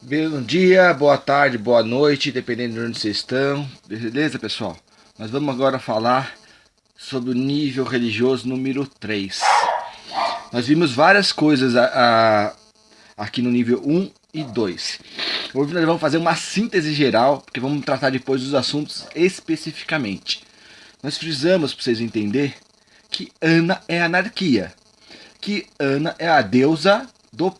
Bom dia, boa tarde, boa noite, dependendo de onde vocês estão. Beleza, pessoal? Nós vamos agora falar sobre o nível religioso número 3. Nós vimos várias coisas aqui no nível 1 e 2. Hoje nós vamos fazer uma síntese geral, porque vamos tratar depois dos assuntos especificamente. Nós frisamos, para vocês entenderem, que Ana é anarquia. Que Ana é a deusa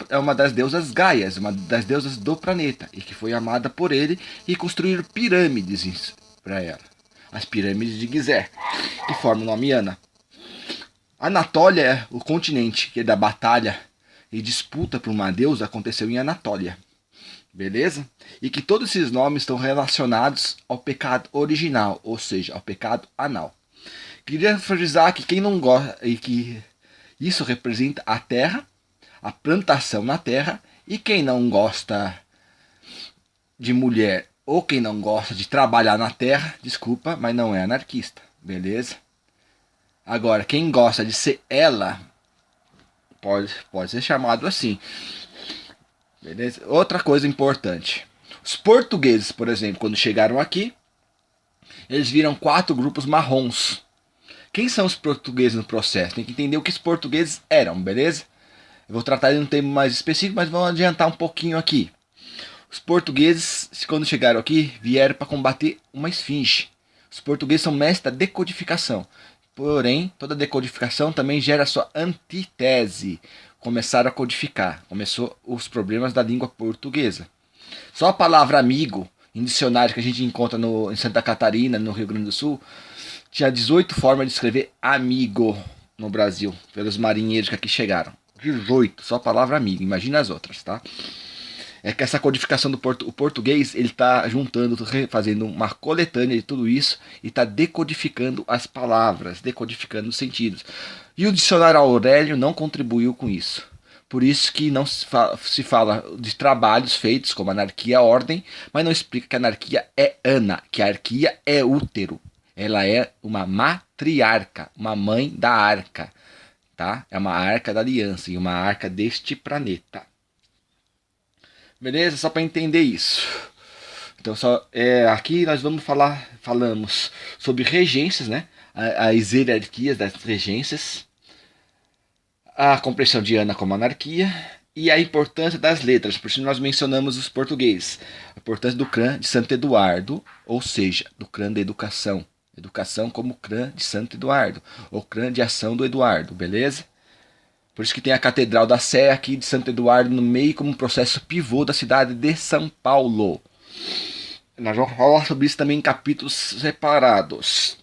é uma das deusas Gaias, uma das deusas do planeta, e que foi amada por ele e construíram pirâmides para ela. As pirâmides de Gizé, que formam o nome Ana. Anatólia é o continente que é da batalha e disputa por uma deusa aconteceu em Anatólia. Beleza? E que todos esses nomes estão relacionados ao pecado original, ou seja, ao pecado anal. Queria frisar que quem não gosta e que isso representa a terra, a plantação na terra, e quem não gosta de mulher ou quem não gosta de trabalhar na terra, desculpa, mas não é anarquista, beleza? Agora, quem gosta de ser ela, pode ser chamado assim, beleza? Outra coisa importante, os portugueses, por exemplo, quando chegaram aqui, eles viram 4 grupos marrons. Quem são os portugueses no processo? Tem que entender o que os portugueses eram, beleza? Eu vou tratar de um tema mais específico, mas vamos adiantar um pouquinho aqui. Os portugueses, quando chegaram aqui, vieram para combater uma esfinge. Os portugueses são mestres da decodificação. Porém, toda decodificação também gera sua antítese. Começaram a codificar. Começou os problemas da língua portuguesa. Só a palavra amigo, em dicionário que a gente encontra em Santa Catarina, no Rio Grande do Sul, tinha 18 formas de escrever amigo no Brasil, pelos marinheiros que aqui chegaram. 18, só a palavra amigo, imagina as outras, tá? É que essa codificação do o português, ele está juntando, fazendo uma coletânea de tudo isso e está decodificando as palavras, decodificando os sentidos. E o dicionário Aurélio não contribuiu com isso. Por isso que não se fala de trabalhos feitos como anarquia, ordem, mas não explica que a anarquia é Ana, que a arquia é útero. Ela é uma matriarca, uma mãe da arca. Tá? É uma arca da aliança e uma arca deste planeta. Beleza? Só para entender isso. Então, aqui nós falamos sobre regências, né? As hierarquias das regências, a compreensão de Ana como anarquia e a importância das letras. Por isso nós mencionamos os portugueses. A importância do CRAN de Santo Eduardo, ou seja, do CRAN da educação. Educação como CRAN de Santo Eduardo, ou CRAN de Ação do Eduardo, beleza? Por isso que tem a Catedral da Sé aqui de Santo Eduardo no meio como um processo pivô da cidade de São Paulo. Nós vamos falar sobre isso também em capítulos separados.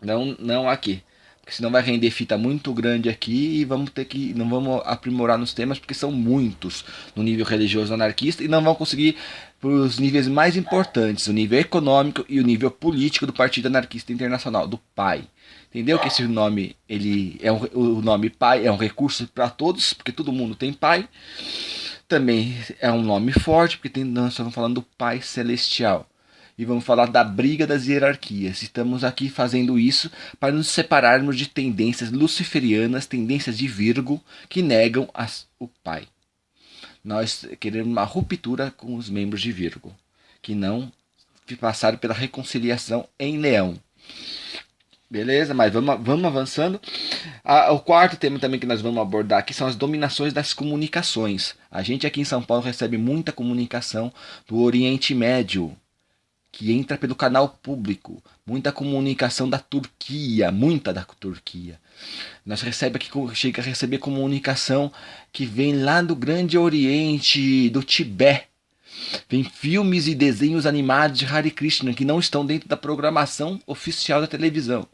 Não aqui. Porque senão vai render fita muito grande aqui e não vamos aprimorar nos temas porque são muitos no nível religioso anarquista e não vão conseguir para os níveis mais importantes, o nível econômico e o nível político do Partido Anarquista Internacional, do PAI. Entendeu que esse nome, o nome PAI é um recurso para todos, porque todo mundo tem PAI. Também é um nome forte, porque nós estamos falando do Pai Celestial. E vamos falar da briga das hierarquias. Estamos aqui fazendo isso para nos separarmos de tendências luciferianas, tendências de Virgo, que negam o Pai. Nós queremos uma ruptura com os membros de Virgo, que não passaram pela reconciliação em Leão. Beleza? Mas vamos avançando. O quarto tema também que nós vamos abordar aqui são as dominações das comunicações. A gente aqui em São Paulo recebe muita comunicação do Oriente Médio, que entra pelo canal público, muita comunicação da Turquia, muita da Turquia. Nós chega a receber comunicação que vem lá do Grande Oriente, do Tibete. Vem filmes e desenhos animados de Hare Krishna que não estão dentro da programação oficial da televisão.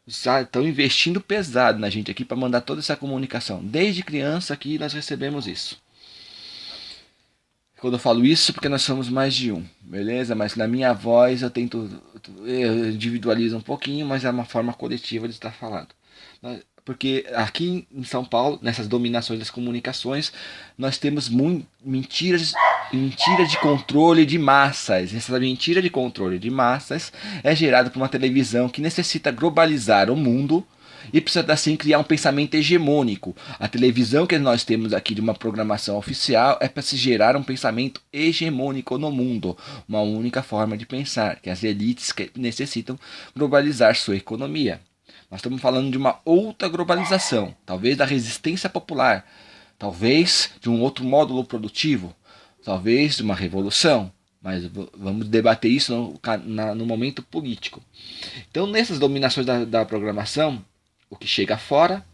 Estão investindo pesado na gente aqui para mandar toda essa comunicação. Desde criança aqui nós recebemos isso. Quando eu falo isso, porque nós somos mais de um, beleza? Mas na minha voz eu individualizo um pouquinho, mas é uma forma coletiva de estar falando. Porque aqui em São Paulo, nessas dominações das comunicações, nós temos mentira de controle de massas. Essa mentira de controle de massas é gerada por uma televisão que necessita globalizar o mundo e precisa assim criar um pensamento hegemônico. A televisão que nós temos aqui de uma programação oficial é para se gerar um pensamento hegemônico no mundo, uma única forma de pensar, que as elites que necessitam globalizar sua economia. Nós estamos falando de uma outra globalização, talvez da resistência popular, talvez de um outro módulo produtivo, talvez de uma revolução, mas vamos debater isso no momento político. Então, nessas dominações da programação, o que chega fora,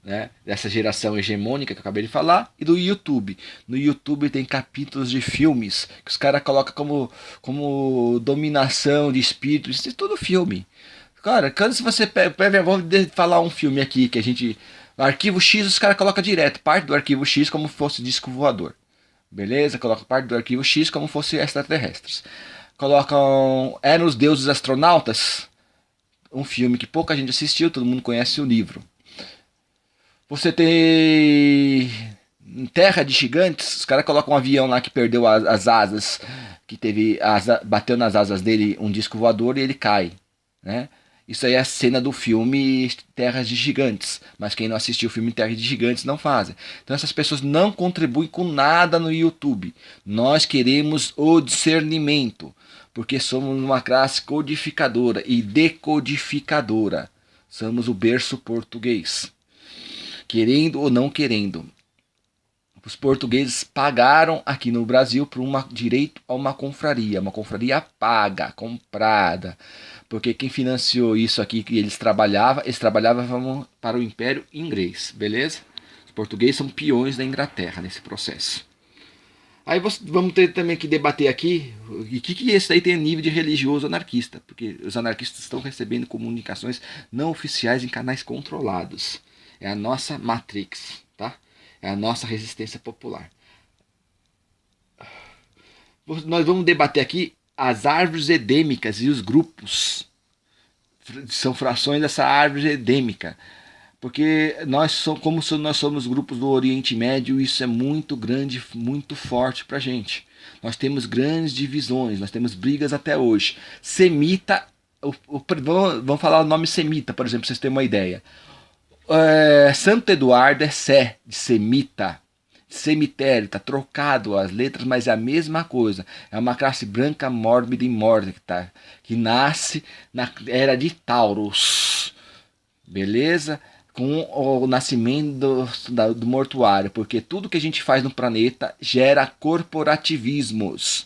né, dessa geração hegemônica que eu acabei de falar, e do YouTube. No YouTube tem capítulos de filmes que os caras colocam como dominação de espíritos, isso é tudo filme. Cara, quando você pega, vamos falar um filme aqui que a gente... Arquivo X os caras colocam direto, parte do Arquivo X como fosse disco voador. Beleza? Coloca parte do Arquivo X como fosse extraterrestres. Colocam Eram os Deuses Astronautas, um filme que pouca gente assistiu, todo mundo conhece o livro. Você tem Terra de Gigantes, os caras colocam um avião lá que perdeu as asas, que bateu nas asas dele um disco voador e ele cai, né? Isso aí é a cena do filme Terras de Gigantes. Mas quem não assistiu o filme Terras de Gigantes não faz. Então essas pessoas não contribuem com nada no YouTube. Nós queremos o discernimento. Porque somos uma classe codificadora e decodificadora. Somos o berço português. Querendo ou não querendo. Os portugueses pagaram aqui no Brasil por direito a uma confraria paga, comprada. Porque quem financiou isso aqui que eles trabalhavam para o Império Inglês, beleza? Os portugueses são peões da Inglaterra nesse processo. Aí vamos ter também que debater aqui o que esse daí tem a nível de religioso anarquista, porque os anarquistas estão recebendo comunicações não oficiais em canais controlados. É a nossa Matrix, tá? É a nossa resistência popular. Nós vamos debater aqui as árvores edêmicas e os grupos. São frações dessa árvore edêmica. Porque como nós somos grupos do Oriente Médio, isso é muito grande, muito forte pra gente. Nós temos grandes divisões, nós temos brigas até hoje. Semita, vamos falar o nome semita, por exemplo, pra vocês terem uma ideia. Santo Eduardo é Sé, de semita, cemitério, tá trocado as letras, mas é a mesma coisa. É uma classe branca mórbida e mórbida, que nasce na era de Taurus, beleza? Com o nascimento do mortuário, porque tudo que a gente faz no planeta gera corporativismos.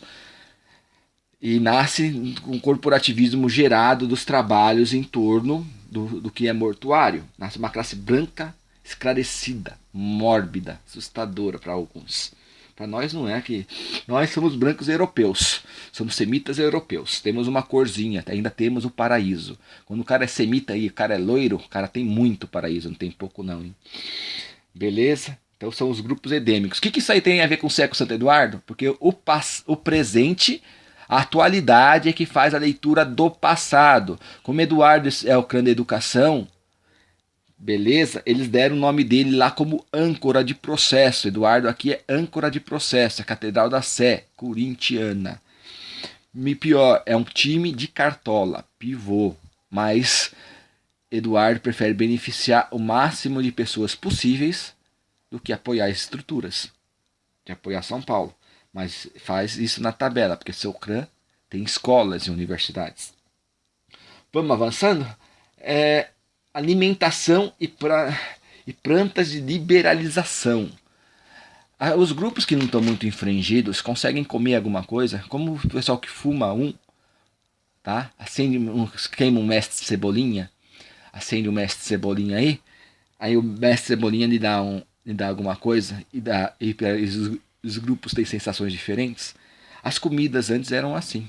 E nasce um corporativismo gerado dos trabalhos em torno do que é mortuário. Nasce uma classe branca, esclarecida, mórbida, assustadora para alguns. Para nós não é que... Nós somos brancos europeus, somos semitas europeus. Temos uma corzinha, ainda temos o paraíso. Quando o cara é semita e o cara é loiro, o cara tem muito paraíso, não tem pouco não, hein? Beleza? Então são os grupos edêmicos. O que isso aí tem a ver com o século Santo Eduardo? Porque o presente... A atualidade é que faz a leitura do passado. Como Eduardo é o clã da educação, beleza? Eles deram o nome dele lá como âncora de processo. Eduardo aqui é âncora de processo, a Catedral da Sé, corintiana. E pior, é um time de cartola, pivô. Mas Eduardo prefere beneficiar o máximo de pessoas possíveis do que apoiar as estruturas, de apoiar São Paulo. Mas faz isso na tabela, porque seu clã tem escolas e universidades. Vamos avançando? Alimentação e plantas de liberalização. Os grupos que não estão muito infringidos conseguem comer alguma coisa, como o pessoal que fuma tá? Queima um mestre Cebolinha, acende o mestre Cebolinha aí o mestre Cebolinha lhe dá alguma coisa os grupos têm sensações diferentes. As comidas antes eram assim.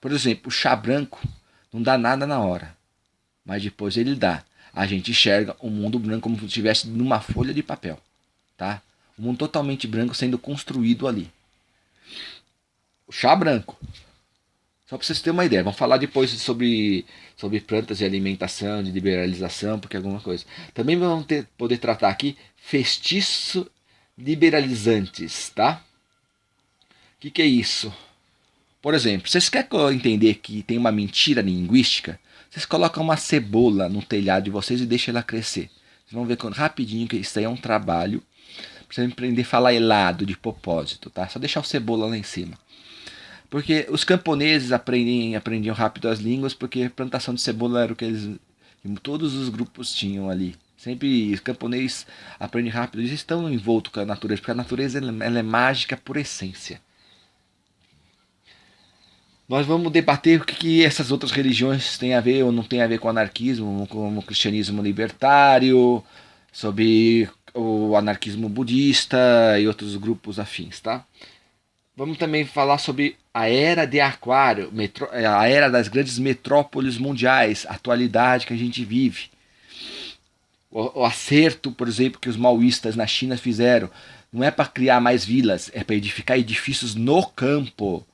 Por exemplo, o chá branco não dá nada na hora, mas depois ele dá. A gente enxerga o mundo branco como se estivesse numa folha de papel, tá? Um mundo totalmente branco sendo construído ali. O chá branco. Só para vocês terem uma ideia. Vamos falar depois sobre plantas de alimentação, de liberalização, porque é alguma coisa. Também vamos poder tratar aqui festiço liberalizantes, tá? O que é isso? Por exemplo, vocês querem entender que tem uma mentira linguística? Vocês colocam uma cebola no telhado de vocês e deixam ela crescer. Vocês vão ver rapidinho que isso aí é um trabalho pra você aprender a falar helado de propósito, tá? Só deixar o cebola lá em cima. Porque os camponeses aprendiam rápido as línguas, porque plantação de cebola era o que todos os grupos tinham ali. Sempre os camponeses aprendem rápido, eles estão envoltos com a natureza, porque a natureza ela é mágica por essência. Nós vamos debater o que essas outras religiões têm a ver ou não têm a ver com o anarquismo, com o cristianismo libertário, sobre o anarquismo budista e outros grupos afins, tá? Vamos também falar sobre a era de Aquário, a era das grandes metrópoles mundiais, a atualidade que a gente vive. O acerto, por exemplo, que os maoístas na China fizeram, não é para criar mais vilas, é para edificar edifícios no campo.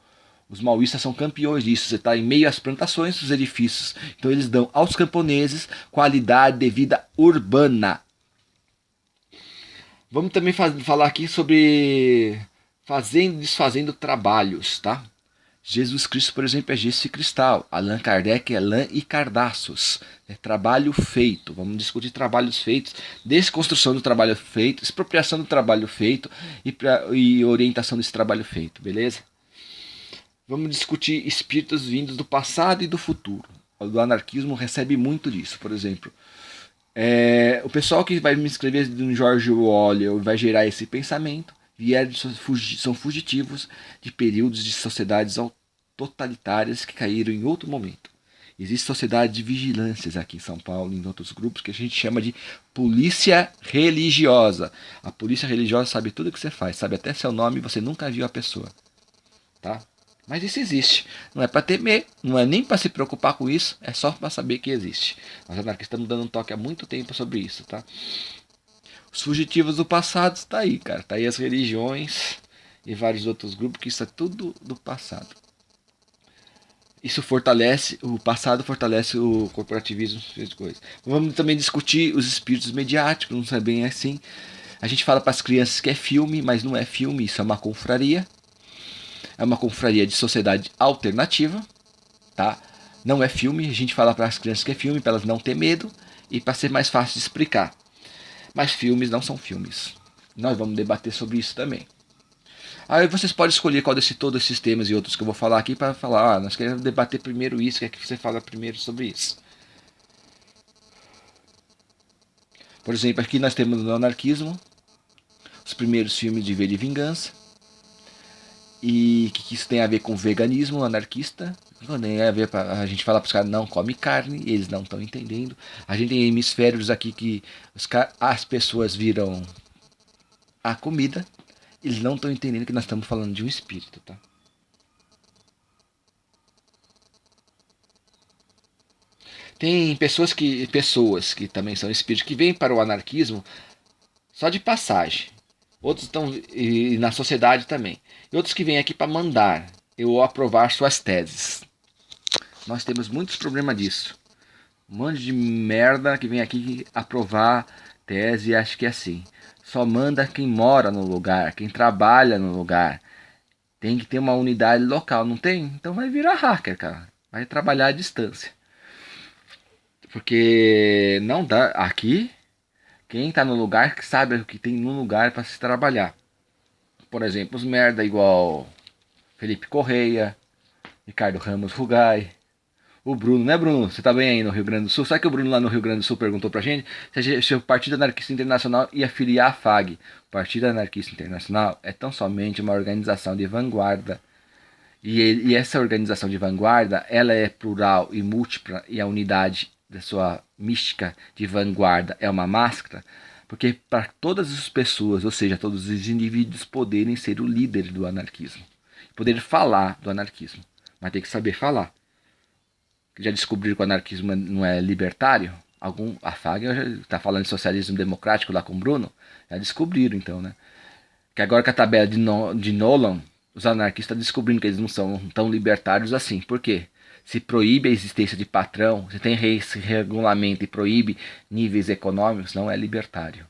Os maoístas são campeões disso. Você está em meio às plantações dos edifícios. Então eles dão aos camponeses qualidade de vida urbana. Vamos também falar aqui sobre fazendo e desfazendo trabalhos, tá? Jesus Cristo, por exemplo, é gesso e cristal. Allan Kardec é lã e cardaços. É trabalho feito. Vamos discutir trabalhos feitos, desconstrução do trabalho feito, expropriação do trabalho feito e orientação desse trabalho feito, beleza? Vamos discutir espíritos vindos do passado e do futuro. O anarquismo recebe muito disso. Por exemplo, o pessoal que vai me escrever no George Orwell vai gerar esse pensamento, são fugitivos de períodos de sociedades totalitárias que caíram em outro momento. Existe sociedade de vigilâncias aqui em São Paulo e em outros grupos que a gente chama de polícia religiosa. A polícia religiosa sabe tudo o que você faz, sabe até seu nome e você nunca viu a pessoa. Tá? Mas isso existe. Não é para temer, não é nem para se preocupar com isso, é só para saber que existe. Nós anarquistas estamos dando um toque há muito tempo sobre isso, tá? Os fugitivos do passado está aí, cara. Tá aí as religiões e vários outros grupos, que isso é tudo do passado. Isso fortalece, o passado fortalece o corporativismo e coisas. Vamos também discutir os espíritos mediáticos, não é bem assim. A gente fala para as crianças que é filme, mas não é filme, isso é uma confraria. É uma confraria de sociedade alternativa, tá? Não é filme, a gente fala para as crianças que é filme, para elas não ter medo e para ser mais fácil de explicar. Mas filmes não são filmes. Nós vamos debater sobre isso também. Aí vocês podem escolher qual todos esses temas e outros que eu vou falar aqui para falar, nós queremos debater primeiro isso, quer que você fala primeiro sobre isso. Por exemplo, aqui nós temos no anarquismo os primeiros filmes de V de Vingança. E que isso tem a ver com veganismo anarquista. Tem a ver a gente fala para os caras não come carne, eles não estão entendendo. A gente tem hemisférios aqui que as pessoas viram a comida, eles não estão entendendo que nós estamos falando de um espírito, tá? Tem pessoas que também são espíritos que vêm para o anarquismo só de passagem. Outros estão e na sociedade também. E outros que vêm aqui para mandar eu aprovar suas teses. Nós temos muitos problemas disso. Um monte de merda que vem aqui aprovar tese e acha que é assim. Só manda quem mora no lugar, quem trabalha no lugar. Tem que ter uma unidade local, não tem? Então vai virar hacker, cara. Vai trabalhar à distância. Porque não dá. Aqui, quem tá no lugar que sabe o que tem no lugar para se trabalhar. Por exemplo, os merda igual Felipe Correia, Ricardo Ramos Rugai, o Bruno, né, Bruno? Você tá bem aí no Rio Grande do Sul? Sabe que o Bruno lá no Rio Grande do Sul perguntou pra gente se o Partido Anarquista Internacional ia filiar a FAG. O Partido Anarquista Internacional é tão somente uma organização de vanguarda. E essa organização de vanguarda, ela é plural e múltipla, e a unidade da sua mística de vanguarda é uma máscara, porque para todas as pessoas, ou seja, todos os indivíduos poderem ser o líder do anarquismo, poder falar do anarquismo, mas tem que saber falar. Já descobriram que o anarquismo não é libertário? A FAG já está falando de socialismo democrático lá com o Bruno, já descobriram então, né? Que agora com a tabela de Nolan, os anarquistas estão descobrindo que eles não são tão libertários assim. Por quê? Se proíbe a existência de patrão, se tem esse regulamento e proíbe níveis econômicos, não é libertário.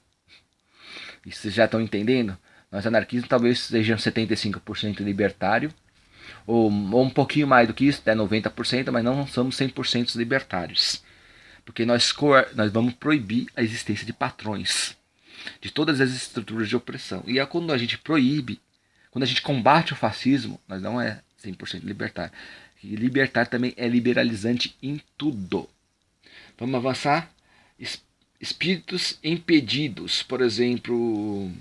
Isso vocês já estão entendendo? Nós anarquistas talvez sejam 75% libertário ou um pouquinho mais do que isso, até 90%, mas não somos 100% libertários. Porque nós vamos proibir a existência de patrões, de todas as estruturas de opressão. E é quando a gente proíbe, quando a gente combate o fascismo, nós não é 100% libertário. E libertário também é liberalizante em tudo. Vamos avançar? Espíritos impedidos, por exemplo,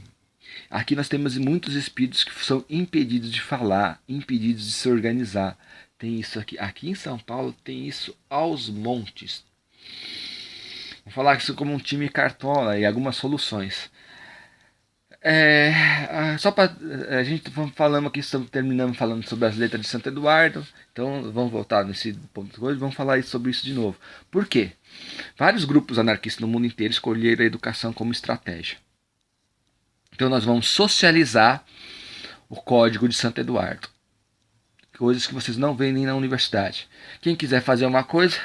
aqui nós temos muitos espíritos que são impedidos de falar, impedidos de se organizar. Tem isso aqui. Aqui em São Paulo tem isso aos montes. Vou falar isso como um time cartola e algumas soluções. Só para a gente falando aqui, terminamos falando sobre as letras de Santo Eduardo. Então vamos voltar nesse ponto hoje, vamos falar sobre isso de novo. Por quê? Vários grupos anarquistas no mundo inteiro escolheram a educação como estratégia. Então nós vamos socializar o código de Santo Eduardo. Coisas que vocês não veem nem na universidade. Quem quiser fazer uma coisa,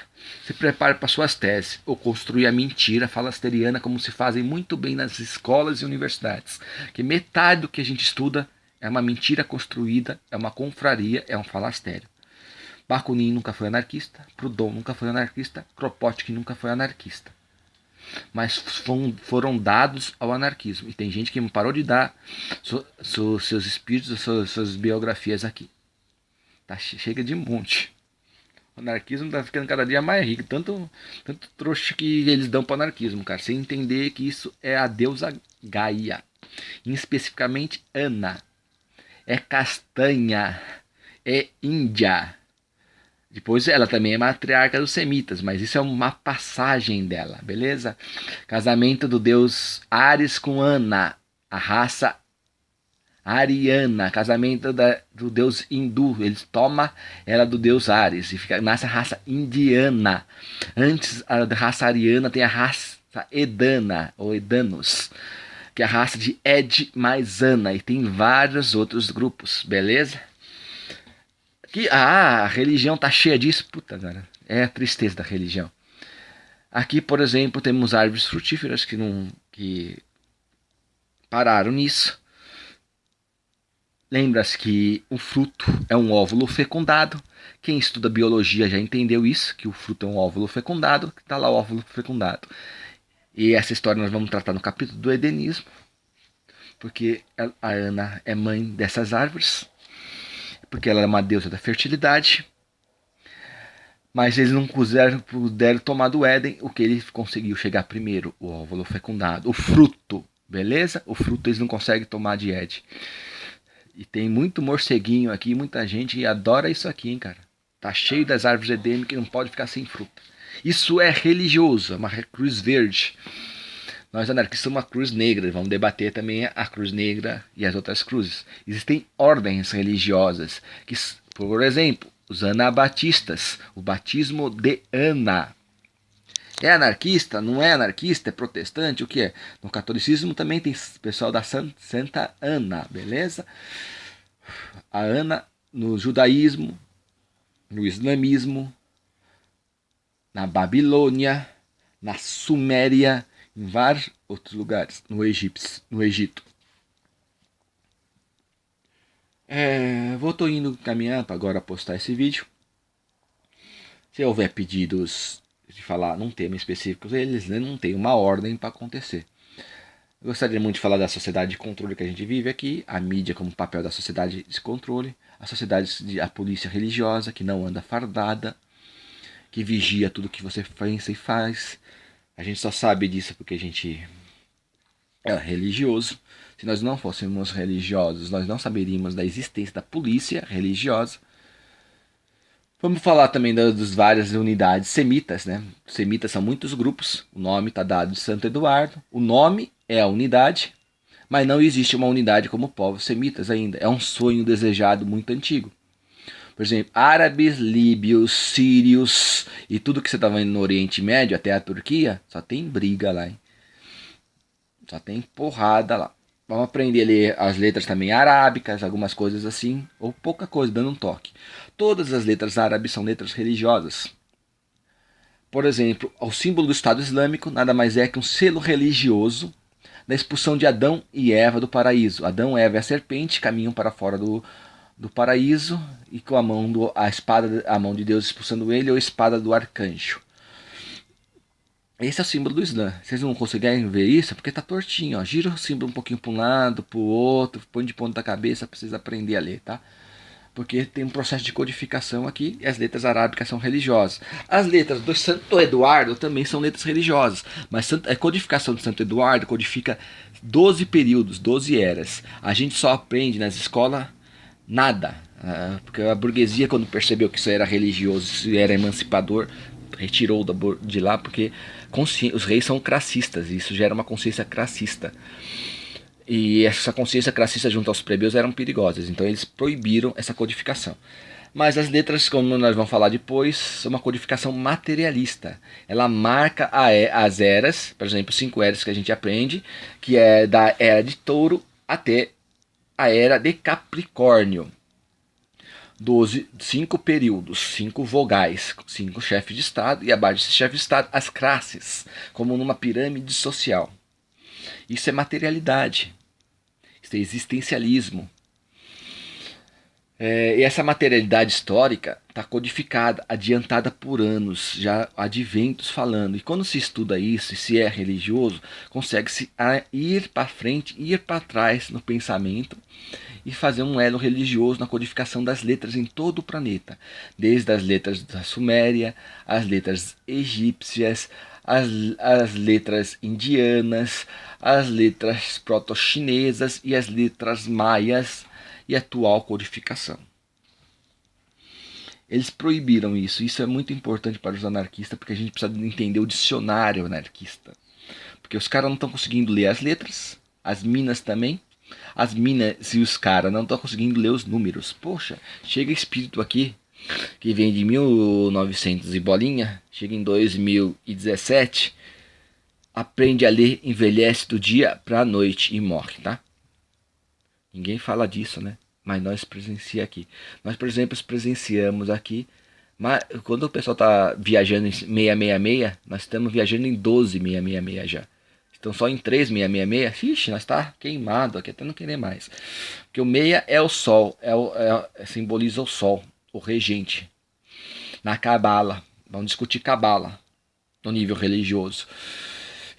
se prepare para suas teses. Ou construir a mentira falasteriana, como se fazem muito bem nas escolas e universidades. Que metade do que a gente estuda é uma mentira construída, é uma confraria, é um falastério. Bakunin nunca foi anarquista, Proudhon nunca foi anarquista, Kropotkin nunca foi anarquista. Mas foram dados ao anarquismo. E tem gente que parou de dar seus espíritos, suas biografias aqui. Tá, chega de monte. O anarquismo tá ficando cada dia mais rico. Tanto trouxa que eles dão pro anarquismo, cara. Sem entender que isso é a deusa Gaia. Especificamente Ana. É castanha. É índia. Depois ela também é matriarca dos semitas. Mas isso é uma passagem dela, beleza? Casamento do deus Ares com Ana. A raça ariana, casamento do deus hindu, eles tomam ela do deus Ares e nasce a raça indiana. Antes da raça ariana tem a raça edana ou edanos, que é a raça de Ed mais Ana, e tem vários outros grupos, beleza? Aqui, a religião tá cheia disso, puta, cara, é a tristeza da religião. Aqui, por exemplo, temos árvores frutíferas que pararam nisso. Lembra-se que o fruto é um óvulo fecundado. Quem estuda biologia já entendeu isso, que o fruto é um óvulo fecundado, que está lá o óvulo fecundado. E essa história nós vamos tratar no capítulo do Edenismo, porque a Ana é mãe dessas árvores, porque ela é uma deusa da fertilidade. Mas eles não puderam tomar do Éden o que ele conseguiu chegar primeiro, o óvulo fecundado, o fruto, beleza? O fruto eles não conseguem tomar de Éden. E tem muito morceguinho aqui, muita gente que adora isso aqui, hein, cara. Tá cheio das árvores edêmicas que não pode ficar sem fruta. Isso é religioso, é uma cruz verde. Nós anarquistas somos uma cruz negra, vamos debater também a cruz negra e as outras cruzes. Existem ordens religiosas, que, por exemplo, os anabatistas, o batismo de Ana. É anarquista? Não é anarquista? É protestante? O que é? No catolicismo também tem pessoal da Santa Ana, beleza? A Ana no judaísmo, no islamismo, na Babilônia, na Suméria, em vários outros lugares, no Egito. Tô indo caminhando para agora postar esse vídeo. Se houver pedidos de falar num tema específico, eles não têm uma ordem para acontecer. Eu gostaria muito de falar da sociedade de controle que a gente vive aqui, a mídia como papel da sociedade de controle, a polícia religiosa que não anda fardada, que vigia tudo que você pensa e faz. A gente só sabe disso porque a gente é religioso. Se nós não fôssemos religiosos, nós não saberíamos da existência da polícia religiosa. Vamos falar também das várias unidades semitas, né? Semitas são muitos grupos, o nome está dado de Santo Eduardo, o nome é a unidade, mas não existe uma unidade como povos semitas ainda, é um sonho desejado muito antigo. Por exemplo, árabes, líbios, sírios e tudo que você está vendo no Oriente Médio, até a Turquia, só tem briga lá, hein? Só tem porrada lá. Vamos aprender a ler as letras também arábicas, algumas coisas assim, ou pouca coisa, dando um toque. Todas as letras árabes são letras religiosas. Por exemplo, o símbolo do Estado Islâmico nada mais é que um selo religioso da expulsão de Adão e Eva do paraíso. Adão, Eva e a serpente caminham para fora do paraíso e com a mão de Deus expulsando ele, ou a espada do arcanjo. Esse é o símbolo do Islã. Vocês não conseguem ver isso porque tá tortinho, ó. Gira o símbolo um pouquinho para um lado, para o outro, põe de ponta da cabeça para vocês aprenderem a ler, tá? Porque tem um processo de codificação aqui e as letras arábicas são religiosas. As letras do Santo Eduardo também são letras religiosas, mas a codificação do Santo Eduardo codifica 12 períodos, 12 eras. A gente só aprende nas escolas nada, porque a burguesia, quando percebeu que isso era religioso, isso era emancipador, retirou de lá, porque os reis são crassistas, e isso gera uma consciência crassista. E essa consciência crassista junto aos plebeus eram perigosas, então eles proibiram essa codificação. Mas as letras, como nós vamos falar depois, são uma codificação materialista. Ela marca as eras, por exemplo, 5 eras que a gente aprende, que é da era de Touro até a era de Capricórnio. 5 períodos, 5 vogais, 5 chefes de Estado, e abaixo desse chefe de Estado, as classes, como numa pirâmide social. Isso é materialidade, isso é existencialismo. E essa materialidade histórica está codificada, adiantada por anos, já adventos falando. E quando se estuda isso, e se é religioso, consegue-se ir para frente, ir para trás no pensamento e fazer um elo religioso na codificação das letras em todo o planeta. Desde as letras da Suméria, as letras egípcias, as letras indianas, as letras proto-chinesas e as letras maias e a atual codificação. Eles proibiram isso. Isso é muito importante para os anarquistas, porque a gente precisa entender o dicionário anarquista. Porque os caras não estão conseguindo ler as letras, as minas também. As minas e os caras não estão conseguindo ler os números. Poxa, chega espírito aqui, que vem de 1900 e bolinha, chega em 2017, aprende a ler, envelhece do dia para a noite e morre, tá? Ninguém fala disso, né? Mas nós presenciamos aqui. Nós, por exemplo, presenciamos aqui, mas quando o pessoal está viajando em 666, nós estamos viajando em 12666 já. Então só em 3666, ixi, nós está queimado aqui, até não querer mais. Porque o 6 é o sol, simboliza o sol, o regente. Na cabala, vamos discutir cabala, no nível religioso.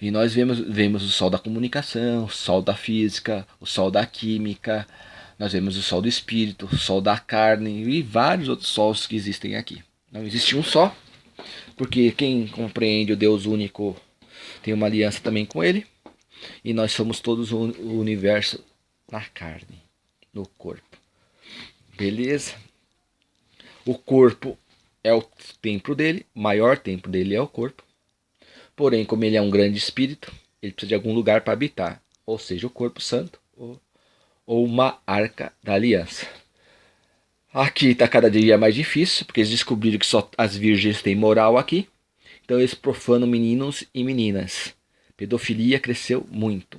E nós vemos o sol da comunicação, o sol da física, o sol da química, nós vemos o sol do espírito, o sol da carne e vários outros sols que existem aqui. Não existe um só, porque quem compreende o Deus único tem uma aliança também com ele, e nós somos todos o universo na carne, no corpo. Beleza? O corpo é o templo dele, o maior templo dele é o corpo. Porém, como ele é um grande espírito, ele precisa de algum lugar para habitar, ou seja, o corpo santo ou uma arca da aliança. Aqui está cada dia mais difícil, porque eles descobriram que só as virgens têm moral aqui. Então eles profanam meninos e meninas. Pedofilia cresceu muito.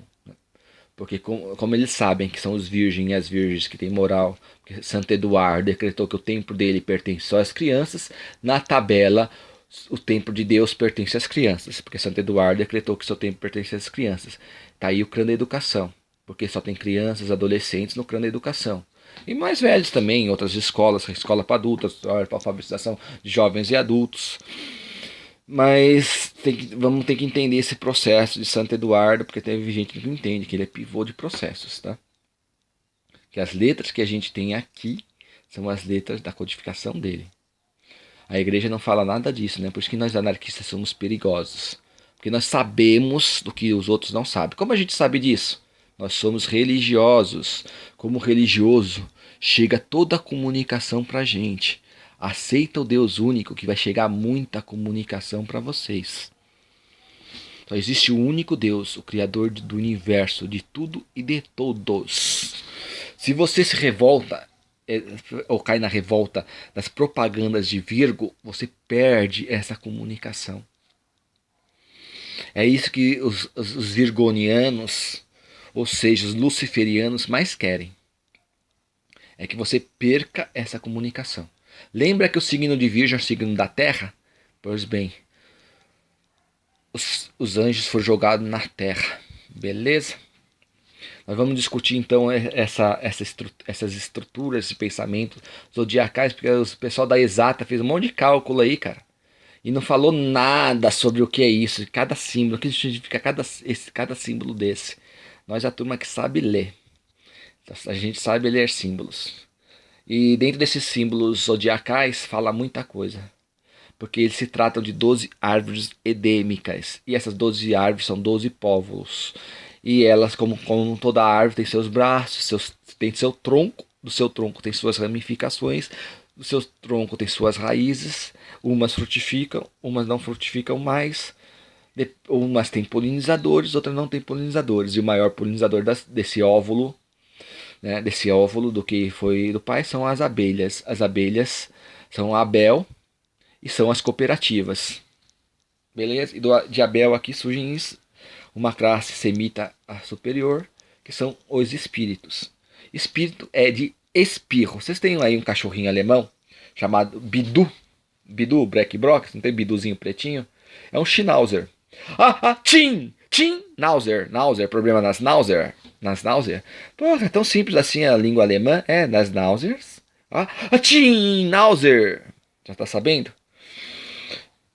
Porque como eles sabem que são os virgens e as virgens que têm moral, porque Santo Eduardo decretou que o templo dele pertence só às crianças, na tabela o templo de Deus pertence às crianças, porque Santo Eduardo decretou que seu templo pertence às crianças. Está aí o crânio da educação, porque só tem crianças, adolescentes no crânio da educação. E mais velhos também, em outras escolas, escola para adultos, para alfabetização de jovens e adultos. Mas vamos ter que entender esse processo de Santo Eduardo, porque teve gente que não entende, que ele é pivô de processos, tá? Que as letras que a gente tem aqui são as letras da codificação dele. A igreja não fala nada disso, né? Por isso que nós anarquistas somos perigosos. Porque nós sabemos do que os outros não sabem. Como a gente sabe disso? Nós somos religiosos. Como religioso, chega toda a comunicação pra gente. Aceita o Deus único, que vai chegar muita comunicação para vocês. Só existe um único Deus, o Criador do universo, de tudo e de todos. Se você se revolta ou cai na revolta das propagandas de Virgo, você perde essa comunicação. É isso que os virgonianos, ou seja, os luciferianos, mais querem. É que você perca essa comunicação. Lembra que o signo de Virgem é o signo da Terra? Pois bem, os anjos foram jogados na Terra, beleza? Nós vamos discutir então essas estruturas de pensamento zodiacais, porque o pessoal da exata fez um monte de cálculo aí, cara, e não falou nada sobre o que é isso, cada símbolo, o que significa cada símbolo desse. Nós, a turma que sabe ler, a gente sabe ler símbolos. E dentro desses símbolos zodiacais fala muita coisa, porque eles se tratam de 12 árvores edêmicas, e essas 12 árvores são 12 povos. E elas, como toda árvore, tem seus braços, tem seu tronco, do seu tronco tem suas ramificações, do seu tronco tem suas raízes, umas frutificam, umas não frutificam mais, umas têm polinizadores, outras não têm polinizadores. E o maior polinizador desse óvulo, né, desse óvulo do que foi do pai, são as abelhas. As abelhas são a Abel e são as cooperativas. Beleza? E de Abel aqui surgem uma classe semita superior, que são os espíritos. Espírito é de espirro. Vocês têm aí um cachorrinho alemão chamado Bidu? Bidu, Black Brock, não tem Biduzinho pretinho? É um Schnauzer. Tim! Nauser, problema nas náuseas. Porra, é tão simples assim a língua alemã, nas náuseas. Tim, Nauser. Já tá sabendo?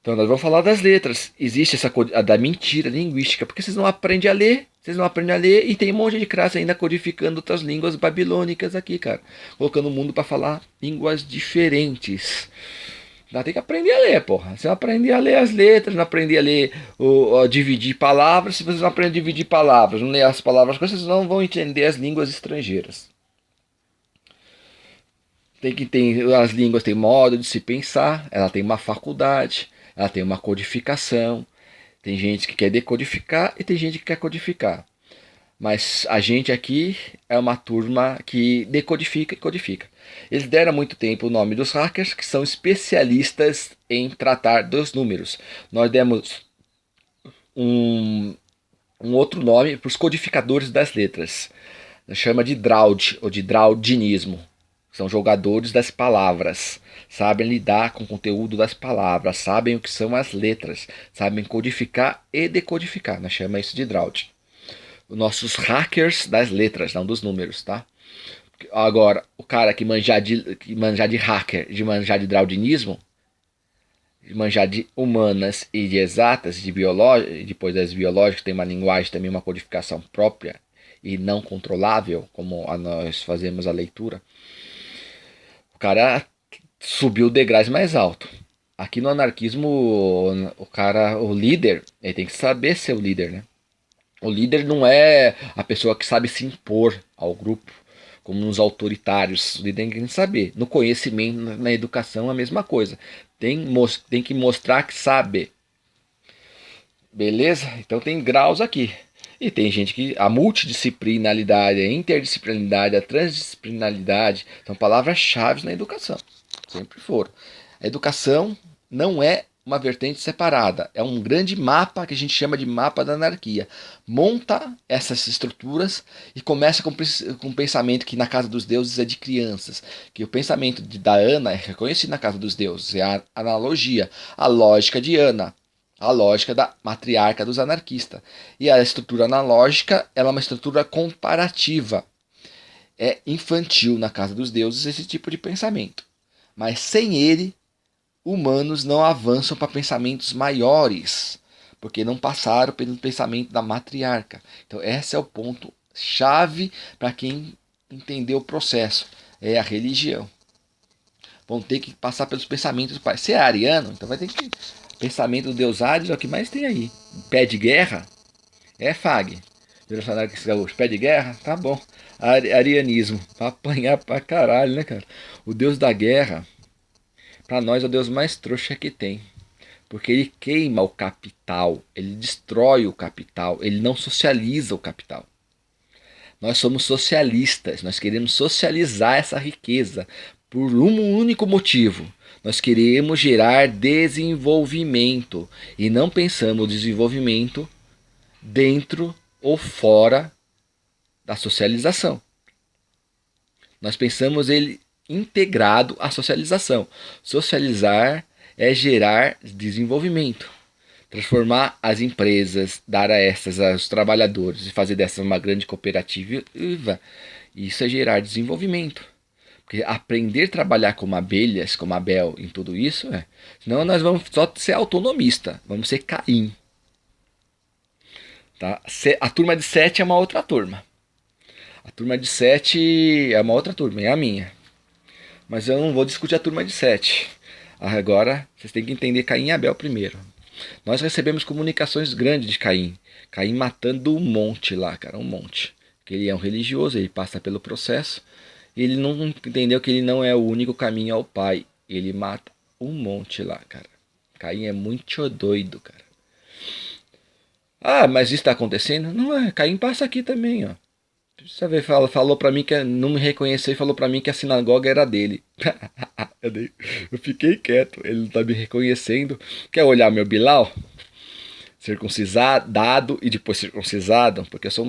Então nós vamos falar das letras. Existe essa da mentira linguística, porque vocês não aprendem a ler. E tem um monte de classe ainda codificando outras línguas babilônicas aqui, cara. Colocando o mundo para falar línguas diferentes. Tem que aprender a ler, porra. Você não aprender a ler as letras, não aprender a ler, dividir palavras. Se vocês não aprendem a dividir palavras, não ler as palavras, vocês não vão entender as línguas estrangeiras. As línguas têm modo de se pensar, ela tem uma faculdade, ela tem uma codificação. Tem gente que quer decodificar e tem gente que quer codificar. Mas a gente aqui é uma turma que decodifica e codifica. Eles deram há muito tempo o nome dos hackers, que são especialistas em tratar dos números. Nós demos um outro nome para os codificadores das letras. Chama de Draud, ou de Draudinismo. São jogadores das palavras. Sabem lidar com o conteúdo das palavras. Sabem o que são as letras. Sabem codificar e decodificar. Nós chamamos isso de Draud. Os nossos hackers das letras, não dos números, tá? Agora, o cara que manjar de hacker, de manjar de draudinismo, de manjar de humanas e de exatas, de biológicas, depois das biológicas tem uma linguagem também, uma codificação própria e não controlável, como nós fazemos a leitura. O cara subiu degraus mais alto. Aqui no anarquismo, o líder, ele tem que saber ser o líder, né? O líder não é a pessoa que sabe se impor ao grupo, como nos autoritários. O líder tem que saber. No conhecimento, na educação, a mesma coisa. Tem que mostrar que sabe. Beleza? Então tem graus aqui. E tem gente que a multidisciplinaridade, a interdisciplinaridade, a transdisciplinaridade são palavras-chave na educação. Sempre foram. A educação não é uma vertente separada. É um grande mapa que a gente chama de mapa da anarquia. Monta essas estruturas e começa com um pensamento que na casa dos deuses é de crianças. Que o pensamento da Ana é reconhecido na casa dos deuses. É a analogia, a lógica de Ana. A lógica da matriarca dos anarquistas. E a estrutura analógica ela é uma estrutura comparativa. É infantil na casa dos deuses esse tipo de pensamento. Mas sem ele, humanos não avançam para pensamentos maiores, porque não passaram pelo pensamento da matriarca. Então esse é o ponto chave para quem entendeu o processo, é a religião. Vão ter que passar pelos pensamentos do pai. Se é ariano, então vai ter que... Pensamento do Deus Hades é o que mais tem aí. Pé de guerra é FAG. Pé de guerra, tá bom. Arianismo, pra apanhar pra caralho, né, cara? O Deus da guerra, para nós é o Deus mais trouxa que tem. Porque ele queima o capital, ele destrói o capital, ele não socializa o capital. Nós somos socialistas, nós queremos socializar essa riqueza por um único motivo. Nós queremos gerar desenvolvimento e não pensamos o desenvolvimento dentro ou fora da socialização. Nós pensamos ele integrado à socialização. Socializar é gerar desenvolvimento. transformar as empresas, dar a essas aos trabalhadores e fazer dessas uma grande cooperativa, isso é gerar desenvolvimento. Porque aprender a trabalhar como abelhas, como Abel, em tudo isso, senão nós vamos só ser autonomista, vamos ser Caim. Tá? A turma de 7 é uma outra turma. A turma de 7 é uma outra turma, é a minha. Mas eu não vou discutir a turma de 7. Agora, vocês têm que entender Caim e Abel primeiro. Nós recebemos comunicações grandes de Caim. Caim matando um monte lá, cara, um monte. Porque ele é um religioso, ele passa pelo processo. E ele não entendeu que ele não é o único caminho ao Pai. Ele mata um monte lá, cara. Caim é muito doido, cara. Ah, mas isso está acontecendo? Não é, Caim passa aqui também, ó. Você vê, falou pra mim que não me reconheceu e falou pra mim que a sinagoga era dele. Eu fiquei quieto, ele não tá me reconhecendo. Quer olhar meu Bilal? Circuncidado e depois circuncisado, porque eu sou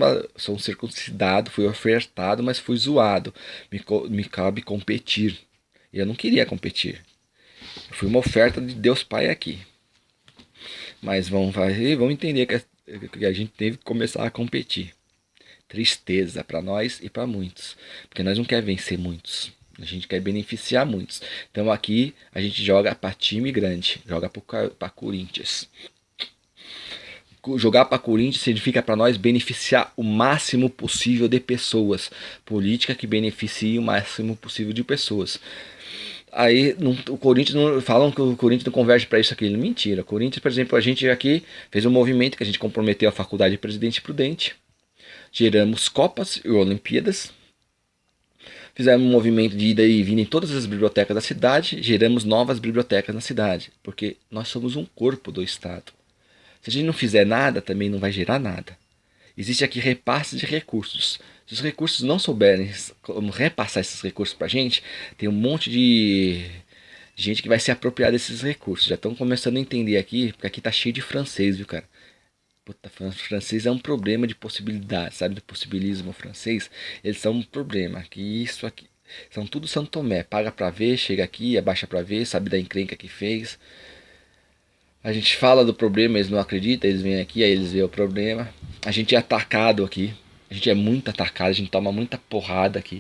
um circuncidado, fui ofertado, mas fui zoado. Me cabe competir. E eu não queria competir. Eu fui uma oferta de Deus Pai aqui. Mas vamos entender que a gente teve que começar a competir. Tristeza para nós e para muitos, porque nós não queremos vencer muitos, a gente quer beneficiar muitos. Então aqui a gente joga para time grande, joga para Corinthians. Jogar para Corinthians significa para nós beneficiar o máximo possível de pessoas, política que beneficie o máximo possível de pessoas. Aí o Corinthians não falam que o Corinthians não converge para isso aqui, mentira. O Corinthians, por exemplo, a gente aqui fez um movimento que a gente comprometeu a faculdade de Presidente Prudente. Geramos Copas e Olimpíadas. Fizemos um movimento de ida e vinda em todas as bibliotecas da cidade. Geramos novas bibliotecas na cidade. Porque nós somos um corpo do Estado. Se a gente não fizer nada, também não vai gerar nada. Existe aqui repasse de recursos. Se os recursos não souberem como repassar esses recursos para a gente, tem um monte de gente que vai se apropriar desses recursos. Já estão começando a entender aqui, porque aqui tá cheio de francês, viu, cara? Puta, francês é um problema de possibilidade, sabe? Do possibilismo francês, eles são um problema. Que isso aqui são tudo São Tomé, paga pra ver, chega aqui, abaixa pra ver, sabe da encrenca que fez. A gente fala do problema, eles não acreditam, eles vêm aqui, aí eles veem o problema. A gente é atacado aqui, a gente é muito atacado, a gente toma muita porrada aqui.